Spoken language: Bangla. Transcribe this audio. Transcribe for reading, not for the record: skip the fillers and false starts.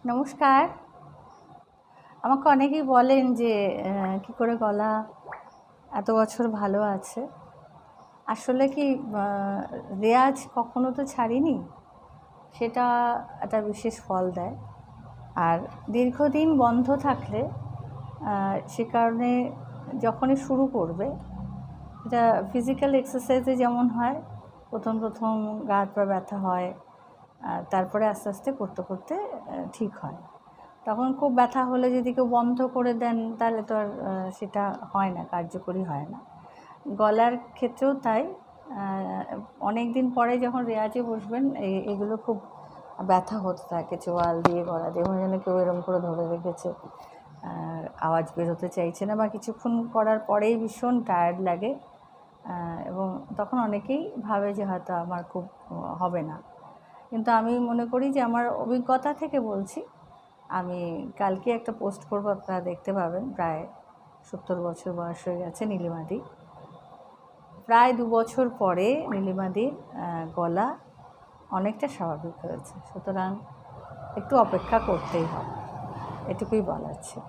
নমস্কার। আমাকে অনেকেই বলেন যে কী করে গলা এত বছর ভালো আছে। আসলে কি রেয়াজ কখনো তো ছাড়িনি, সেটা একটা বিশেষ ফল দেয়। আর দীর্ঘদিন বন্ধ থাকলে সে কারণে যখনই শুরু করবে, এটা ফিজিক্যাল এক্সারসাইজে যেমন হয়, প্রথম গা হাত পা ব্যথা হয়, তারপরে আস্তে আস্তে করতে করতে ঠিক হয়। তখন খুব ব্যথা হলে যদি কেউ বন্ধ করে দেন, তাহলে তো আর সেটা হয় না, কার্যকরী হয় না। গলার ক্ষেত্রেও তাই। অনেক দিন পরে যখন রেয়াজে বসবেন, এগুলো খুব ব্যথা হতে থাকে, চোয়াল দিয়ে গলা দিয়ে যেন কেউ এরকম করে ধরে রেখেছে, আওয়াজ বেরোতে চাইছে না, বা কিছুক্ষণ করার পরেই ভীষণ টায়ার্ড লাগে। এবং তখন অনেকেই ভাবে যে হয়তো আমার খুব হবে না, কিন্তু আমি মনে করি যে আমার অভিজ্ঞতা থেকে বলছি। আমি কালকে একটা পোস্ট করবো, আপনারা দেখতে পাবেন। প্রায় 70 বছর বয়স হয়ে গেছে নীলিমাদি। প্রায় 2 বছর পরে নীলিমাদির গলা অনেকটা স্বাভাবিক হয়েছে। সুতরাং একটু অপেক্ষা করতেই হবে, এটুকুই বলার ছিল।